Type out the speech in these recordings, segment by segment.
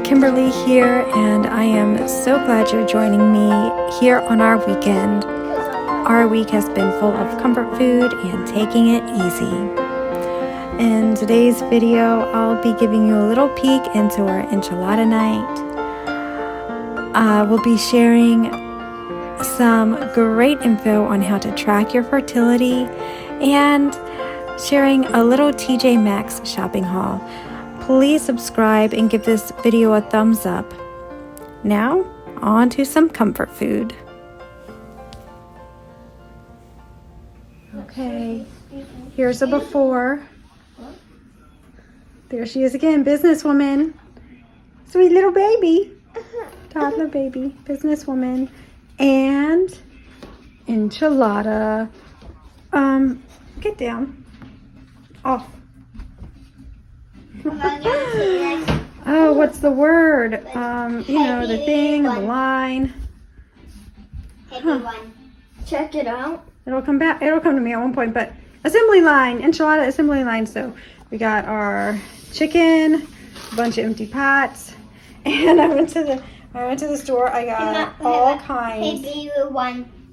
Kimberly here, and I am so glad you're joining me here on our weekend. Our week has been full of comfort food and taking it easy. In today's video, I'll be giving you a little peek into our enchilada night. We'll be sharing some great info on how to track your fertility and sharing a little TJ Maxx shopping haul. Please subscribe and give this video a thumbs up. Now, on to some comfort food. Okay, here's a before. There she is again, businesswoman. Sweet little baby. Toddler baby, businesswoman. And enchilada. Get down. Off. Oh, what's the word? You know, the thing, the line. Check it out. It'll come back. It'll come to me at one point, but assembly line, enchilada assembly line. So we got our chicken, a bunch of empty pots, and I went to the store. I got all kinds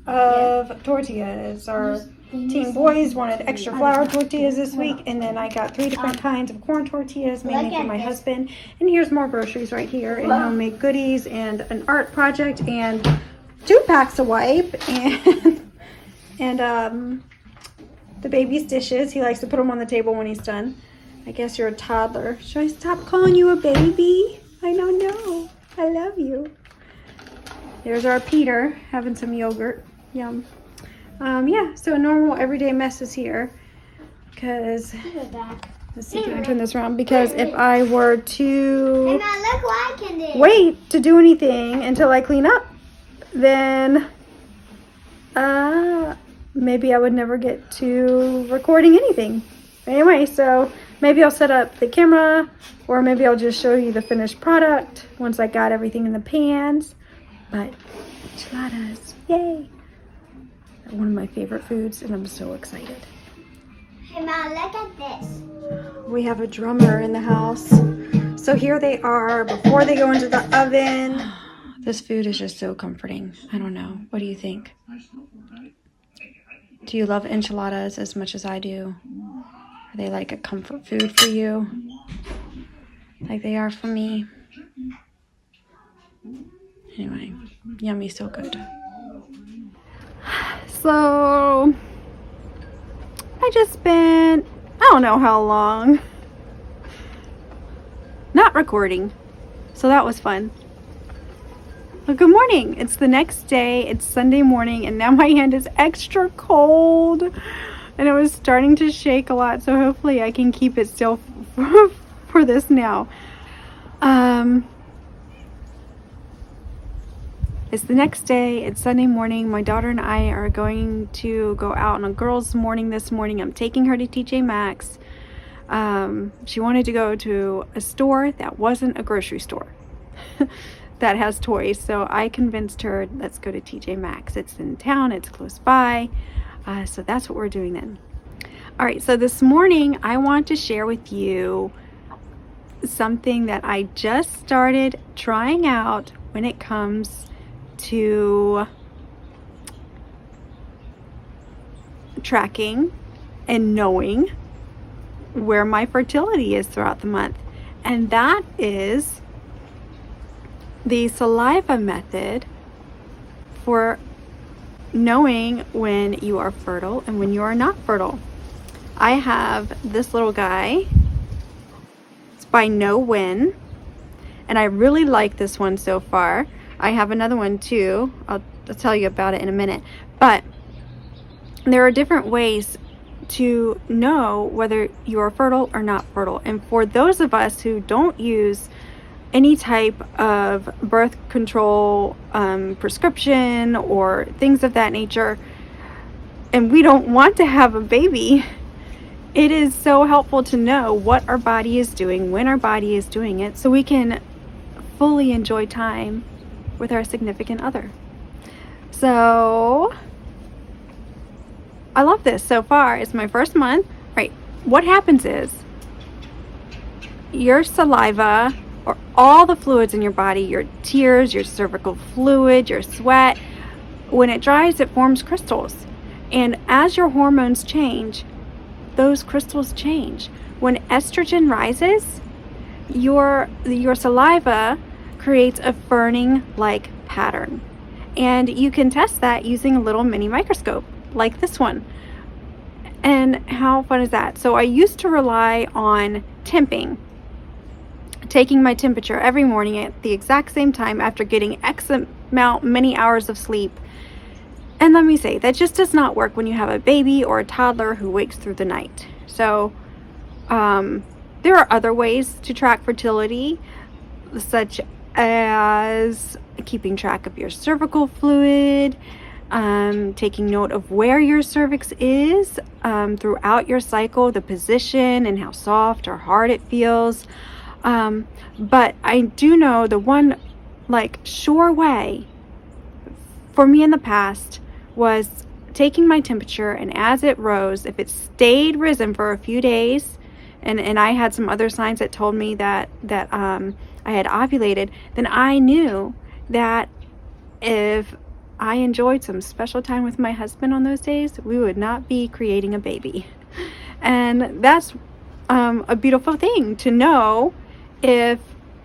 of tortillas. Our teen boys wanted extra flour tortillas this week, and then I got 3 different kinds of corn tortillas, mainly for my husband. And here's more groceries right here, and homemade goodies, and an art project, and 2 packs of wipe, and the baby's dishes. He likes to put them on the table when he's done. I guess you're a toddler. Should I stop calling you a baby? I don't know. I love you. There's our Peter having some yogurt. Yum. Yeah, so normal everyday mess is here. Because, let's see, can I turn this around? Because if I were to wait to do anything until I clean up, then maybe I would never get to recording anything. Anyway, so maybe I'll set up the camera, or maybe I'll just show you the finished product once I got everything in the pans. But enchiladas, yay! One of my favorite foods, and I'm so excited. Hey Mom, look at this. We have a drummer in the house. So here they are before they go into the oven. This food is just so comforting. I don't know. What do you think? Do you love enchiladas as much as I do? Are they like a comfort food for you? Like they are for me? Anyway, yummy, so good. So, I just spent, I don't know how long, not recording. So that was fun. Well, good morning. It's the next day. It's Sunday morning, and now my hand is extra cold. And it was starting to shake a lot, so hopefully I can keep it still for this now. It's the next day. It's Sunday morning. My daughter and I are going to go out on a girls' morning this morning. I'm taking her to TJ Maxx. She wanted to go to a store that wasn't a grocery store that has toys. So I convinced her, let's go to TJ Maxx. It's in town. It's close by. So that's what we're doing then. All right. So this morning, I want to share with you something that I just started trying out when it comes to tracking and knowing where my fertility is throughout the month, and that is the saliva method for knowing when you are fertile and when you are not fertile. I have this little guy. It's by No Win, and I really like this one so far. I have another one too. I'll tell you about it in a minute. But there are different ways to know whether you are fertile or not fertile. And for those of us who don't use any type of birth control prescription or things of that nature, and we don't want to have a baby, it is so helpful to know what our body is doing, when our body is doing it, so we can fully enjoy time with our significant other. So I love this so far. It's my first month. Right. What happens is your saliva or all the fluids in your body, your tears, your cervical fluid, your sweat, when it dries, it forms crystals. And as your hormones change, those crystals change. When estrogen rises, your saliva creates a ferning-like pattern. And you can test that using a little mini microscope like this one. And how fun is that? So I used to rely on temping, taking my temperature every morning at the exact same time after getting many hours of sleep. And let me say, that just does not work when you have a baby or a toddler who wakes through the night. So there are other ways to track fertility, such as keeping track of your cervical fluid, taking note of where your cervix is throughout your cycle, the position and how soft or hard it feels. But I do know the one sure way for me in the past was taking my temperature, and as it rose, if it stayed risen for a few days, and I had some other signs that told me that I had ovulated, then I knew that if I enjoyed some special time with my husband on those days, we would not be creating a baby. And that's a beautiful thing to know if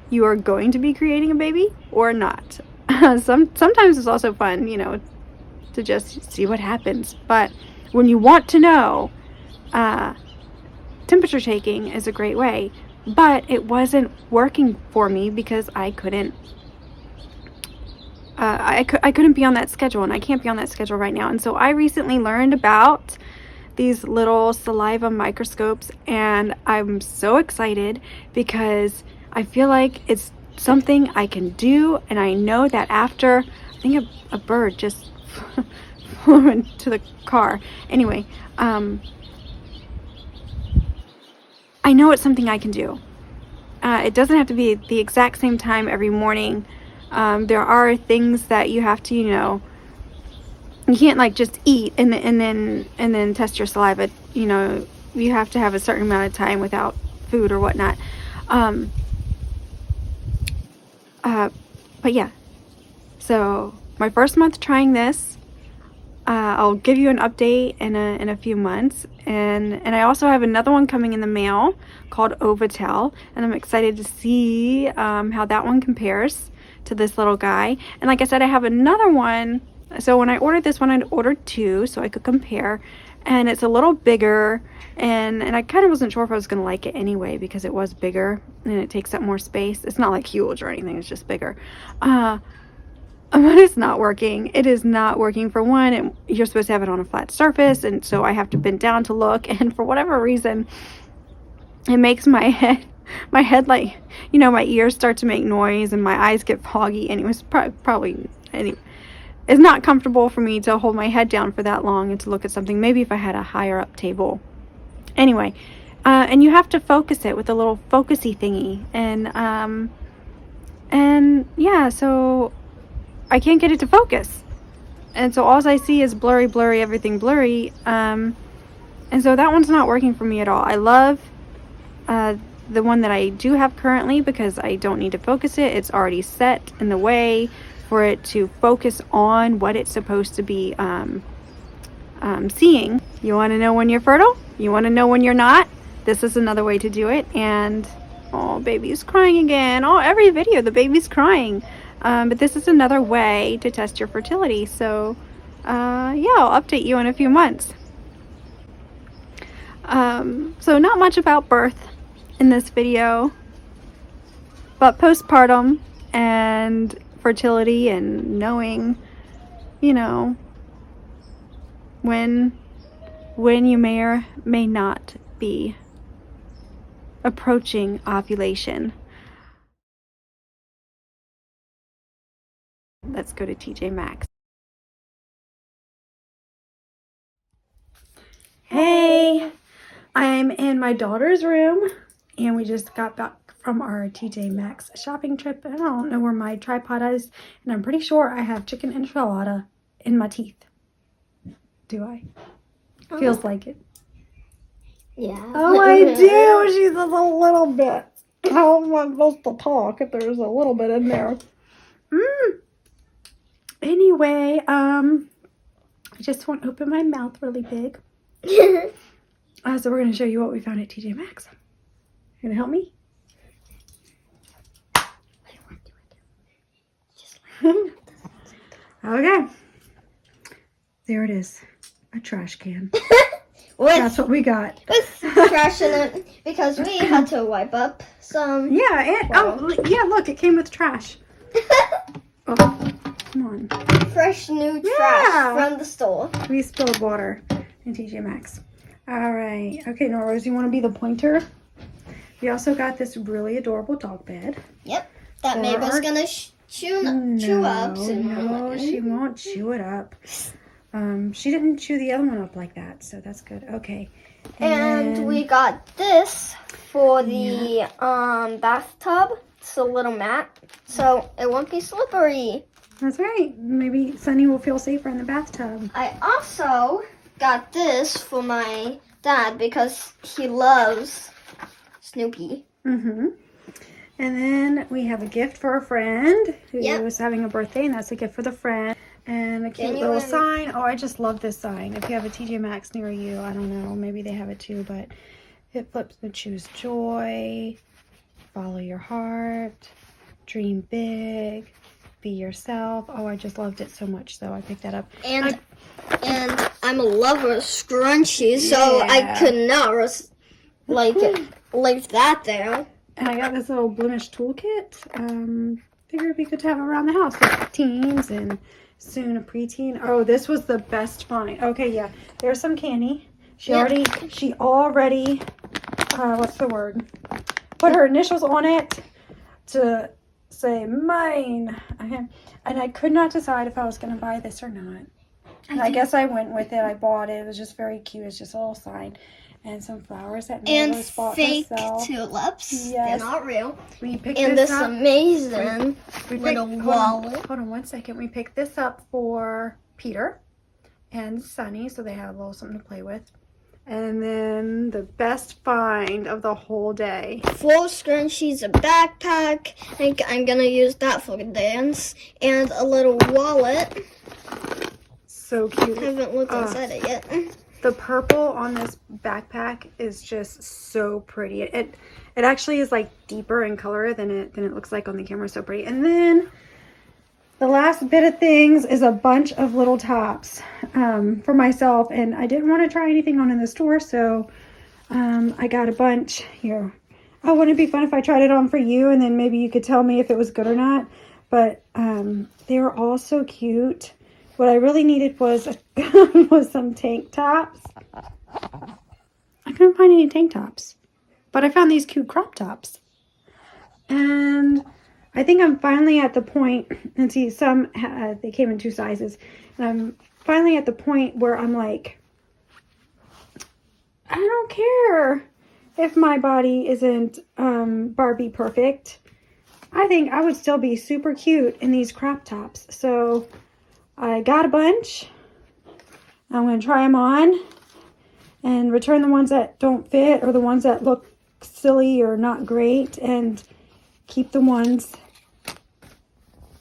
you are going to be creating a baby or not. Sometimes it's also fun, to just see what happens. But when you want to know, temperature taking is a great way. But it wasn't working for me because I couldn't. I couldn't be on that schedule, and I can't be on that schedule right now. And so I recently learned about these little saliva microscopes, and I'm so excited because I feel like it's something I can do. And I know that after, I think a bird just flew into the car. Anyway, I know it's something I can do. It doesn't have to be the exact same time every morning. There are things that you have to, you can't just eat and then test your saliva. You have to have a certain amount of time without food or whatnot. But yeah, so my first month trying this. I'll give you an update in a few months, and I also have another one coming in the mail called OVULATION, and I'm excited to see how that one compares to this little guy. And like I said, I have another one. So when I ordered this one, I ordered two so I could compare, and it's a little bigger, and I kind of wasn't sure if I was going to like it anyway because it was bigger and it takes up more space. It's not like huge or anything, it's just bigger. But it's not working. It is not working. For one, you're supposed to have it on a flat surface, and so I have to bend down to look, and for whatever reason, it makes my head my ears start to make noise and my eyes get foggy, and it was probably it's not comfortable for me to hold my head down for that long and to look at something. Maybe if I had a higher up table. Anyway, and you have to focus it with a little focusy thingy, and yeah, so I can't get it to focus, and so all I see is blurry, everything blurry, and so that one's not working for me at all. I love the one that I do have currently because I don't need to focus it. It's already set in the way for it to focus on what it's supposed to be seeing. You want to know when you're fertile? You want to know when you're not? This is another way to do it. And oh, baby's crying again. Oh, every video the baby's crying. But this is another way to test your fertility. So yeah, I'll update you in a few months. So not much about birth in this video, but postpartum and fertility and knowing, when you may or may not be approaching ovulation. Let's go to TJ Maxx. Hey, I'm in my daughter's room, and we just got back from our TJ Maxx shopping trip. I don't know where my tripod is, and I'm pretty sure I have chicken enchilada in my teeth. Do I? Feels like it. Yeah. Oh, I do. She says a little bit. How am I supposed to talk if there's a little bit in there? Anyway, I just want to open my mouth really big. So we're going to show you what we found at TJ Maxx. You going to help me? Okay. There it is. A trash can. That's what we got. With trash in it because we had to wipe up some. Yeah, yeah, look, it came with trash. Oh, come on. Fresh new trash from the store. We spilled water in TJ Maxx. All right. Okay, Nora, do you want to be the pointer? We also got this really adorable dog bed. Yep. That Mabel's going to chew up soon. No, she won't chew it up. She didn't chew the other one up like that, so that's good. Okay. And we got this for the bathtub. It's a little mat, so it won't be slippery. That's right. Maybe Sunny will feel safer in the bathtub. I also got this for my dad because he loves Snoopy. Mm-hmm. And then we have a gift for a friend who is having a birthday, and that's a gift for the friend. And a cute little sign. Oh, I just love this sign. If you have a TJ Maxx near you, I don't know, maybe they have it too, but it flips to choose joy, follow your heart, dream big, be yourself. Oh, I just loved it so much, so I picked that up. And I'm a lover of scrunchies, so I could not leave that there. And I got this little blemish toolkit. Figured it'd be good to have around the house with teens and soon a preteen. Oh, this was the best find. Okay, yeah. There's some candy. She already what's the word? Put her initials on it to say mine. And I could not decide if I was going to buy this or not. And I guess I went with it. I bought it. It was just very cute. It's just a little sign. And some flowers that Mila bought herself. Tulips. Yes. They're not real. We picked and this this up. amazing little wallet. Hold on 1 second. We picked this up for Peter and Sunny, so they have a little something to play with. And then the best find of the whole day. 4 scrunchies, a backpack. I'm gonna use that for the dance. And a little wallet. So cute. I haven't looked inside it yet. The purple on this backpack is just so pretty. It actually is like deeper in color than it looks like on the camera. So pretty. And then the last bit of things is a bunch of little tops for myself. And I didn't want to try anything on in the store, so I got a bunch here. Oh, wouldn't it be fun if I tried it on for you and then maybe you could tell me if it was good or not? But they were all so cute. What I really needed was some tank tops. I couldn't find any tank tops, but I found these cute crop tops. And I think I'm finally at the point, and see, some, they came in 2 sizes, and I'm finally at the point where I'm like, I don't care if my body isn't Barbie perfect. I think I would still be super cute in these crop tops. So I got a bunch. I'm going to try them on and return the ones that don't fit or the ones that look silly or not great, and keep the ones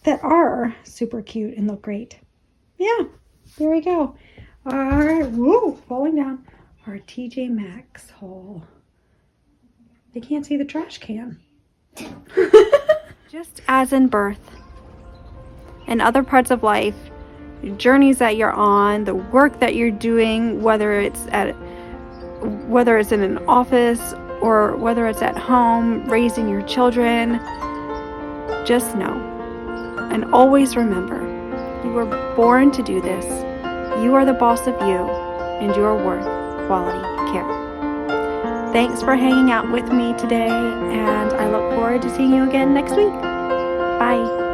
that are super cute and look great. Yeah, there we go. All right, whoa, falling down. Our TJ Maxx haul. They can't see the trash can. Just as in birth and other parts of life, journeys that you're on, the work that you're doing, whether it's in an office or whether it's at home, raising your children, just know and always remember, you were born to do this. You are the boss of you, and you are worth quality care. Thanks for hanging out with me today, and I look forward to seeing you again next week. Bye.